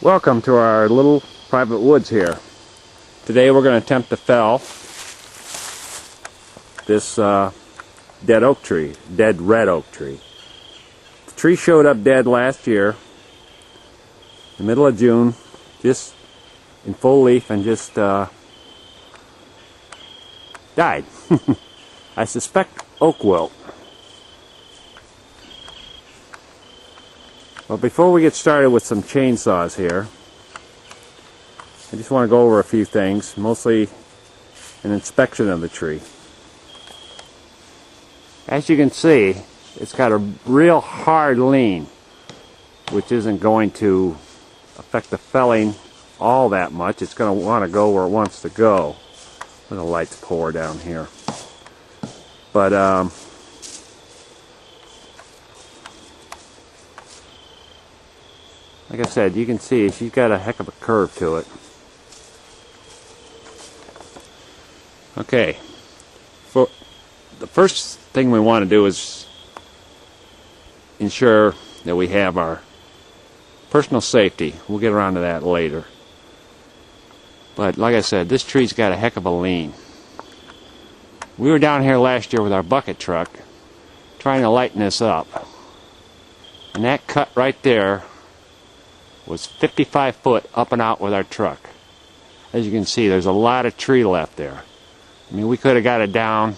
Welcome to our little private woods here. Today we're going to attempt to fell this dead red oak tree. The tree showed up dead last year, in the middle of June, just in full leaf, and just died. I suspect oak wilt. Well, before we get started with some chainsaws here, I just want to go over a few things, mostly an inspection of the tree. As you can see, it's got a real hard lean, which isn't going to affect the felling all that much. It's going to want to go where it wants to go. Let the lights pour down here. But like I said, you can see she's got a heck of a curve to it. Okay, for the first thing we want to do is ensure that we have our personal safety. We'll get around to that later. But like I said, this tree's got a heck of a lean. We were down here last year with our bucket truck trying to lighten this up. And that cut right there was 55 foot up and out with our truck. As you can see, there's a lot of tree left there. I mean, we could have got it down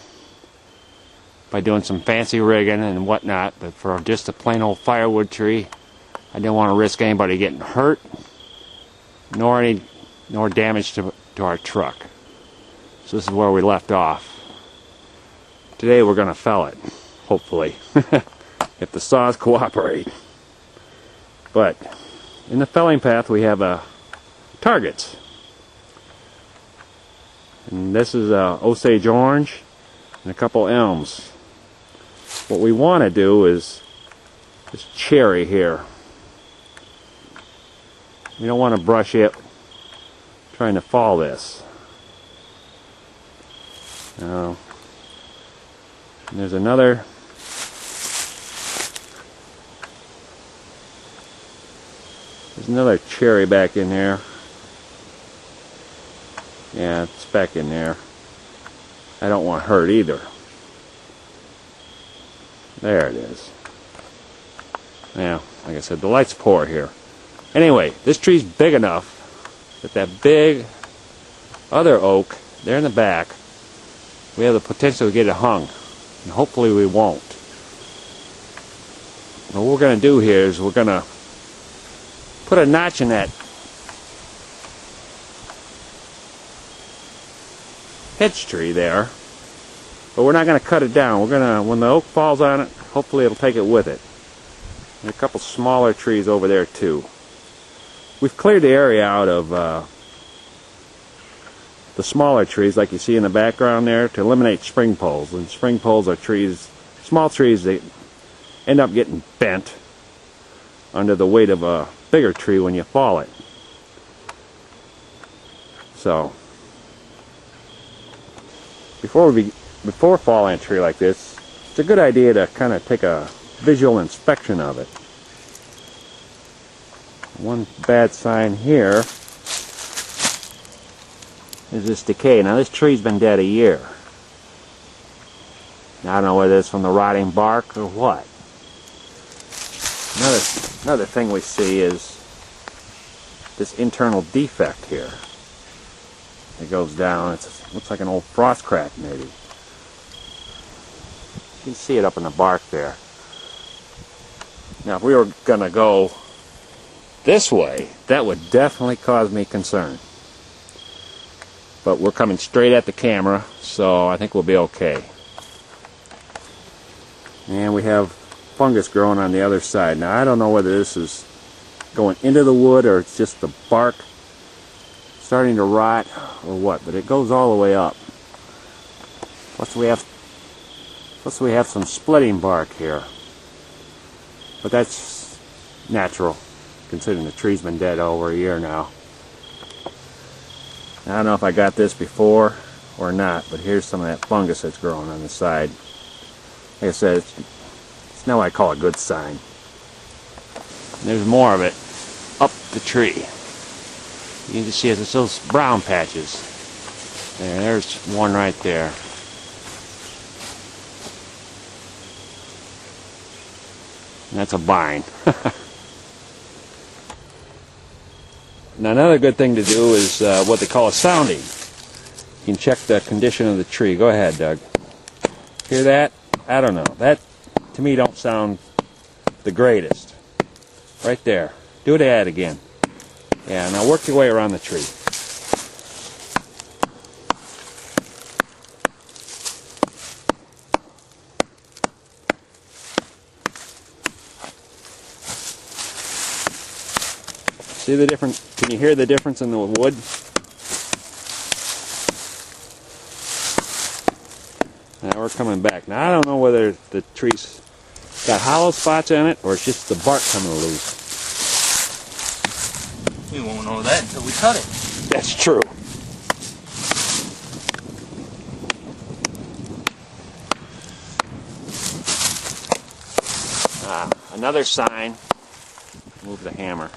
by doing some fancy rigging and whatnot, but for just a plain old firewood tree, I didn't want to risk anybody getting hurt, nor damage to our truck. So this is where we left off. Today we're going to fell it, hopefully, if the saws cooperate. But in the felling path we have targets. And this is Osage orange and a couple elms. What we want to do is this cherry here. We don't want to brush it trying to fall this. Now, there's another cherry back in there. Yeah, it's back in there. I don't want hurt either. There it is. Now, like I said, the lights pour here. Anyway, this tree's big enough that big other oak there in the back, we have the potential to get it hung. And hopefully we won't. What we're going to do here is we're going to put a notch in that hedge tree there, but we're not going to cut it down. We're going to, when the oak falls on it, hopefully it'll take it with it. And a couple smaller trees over there too. We've cleared the area out of the smaller trees like you see in the background there to eliminate spring poles. And spring poles are trees, small trees that end up getting bent under the weight of a bigger tree when you fall it. So before falling a tree like this, it's a good idea to kind of take a visual inspection of it. One bad sign here is this decay. Now this tree's been dead a year. Now, I don't know whether it's from the rotting bark or what. Another thing we see is this internal defect here. It goes down. It looks like an old frost crack maybe. You can see it up in the bark there. Now if we were going to go this way, that would definitely cause me concern. But we're coming straight at the camera, so I think we'll be okay. And we have fungus growing on the other side. Now I don't know whether this is going into the wood or it's just the bark starting to rot or what, but it goes all the way up. Plus we have some splitting bark here. But that's natural, considering the tree's been dead over a year now. I don't know if I got this before or not, but here's some of that fungus that's growing on the side. Like I said, it's now what I call a good sign. And there's more of it up the tree. You can see it's those brown patches. There's one right there. And that's a vine. Now another good thing to do is what they call a sounding. You can check the condition of the tree. Go ahead, Doug. Hear that? I don't know. That, to me, don't sound the greatest. Right there. Do that again. Yeah, now work your way around the tree. See the difference? Can you hear the difference in the wood? Now we're coming back. Now I don't know whether the tree's got hollow spots in it or it's just the bark coming loose. We won't know that until we cut it. That's true. Another sign, move the hammer,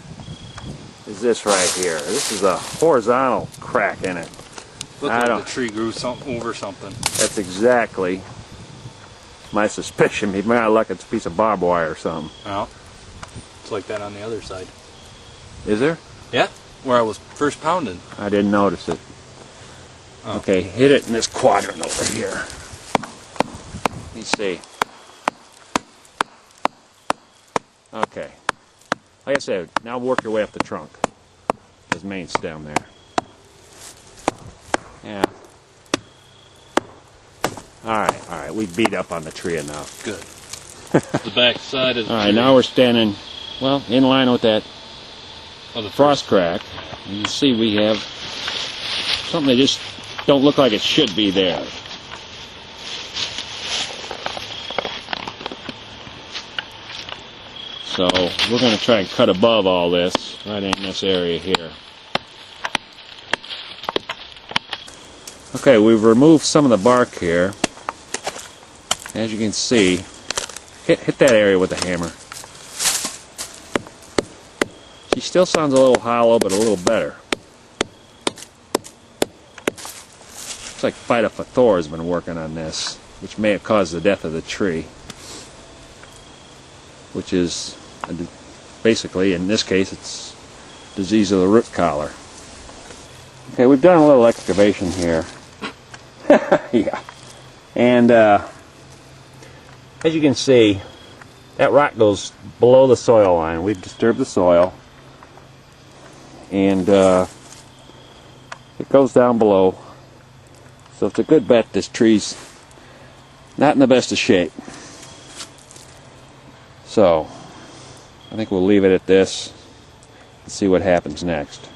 is this right here. This is a horizontal crack in it. Looked like the tree grew over something. That's exactly my suspicion. Maybe my luck, it's a piece of barbed wire or something. Well, it's like that on the other side. Is there? Yeah, where I was first pounding. I didn't notice it. Oh. Okay, hit it in this quadrant over here. Let me see. Okay. Like I said, now work your way up the trunk. This main stem there. Yeah. Alright, we beat up on the tree enough. Good. The back side of the Alright, now we're standing, well, in line with that the frost crack. You can see we have something that just don't look like it should be there. So we're going to try and cut above all this, right in this area here. Okay, we've removed some of the bark here. As you can see, hit that area with the hammer. She still sounds a little hollow, but a little better. Looks like Phytophthora has been working on this, which may have caused the death of the tree. Which is, basically, in this case, it's disease of the root collar. Okay, we've done a little excavation here. Yeah. And as you can see, that rock goes below the soil line. We've disturbed the soil. And it goes down below. So it's a good bet this tree's not in the best of shape. So, I think we'll leave it at this and see what happens next.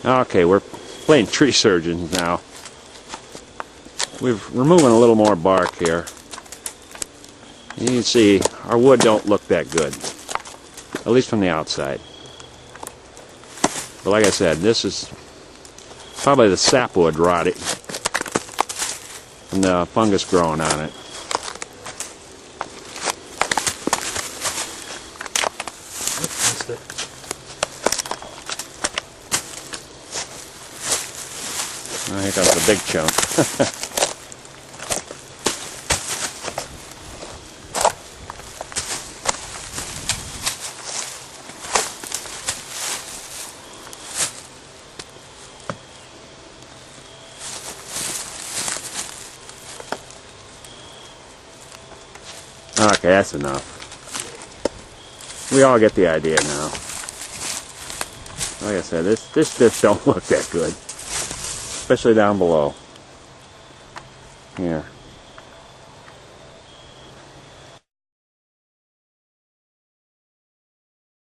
Okay, we're playing tree surgeons now. We're removing a little more bark here. You can see our wood don't look that good, at least from the outside. But like I said, this is probably the sapwood rotting and the fungus growing on it. Oh, here comes the big chunk. Okay, that's enough. We all get the idea now. Like I said, this just don't look that good. Especially down below. Here.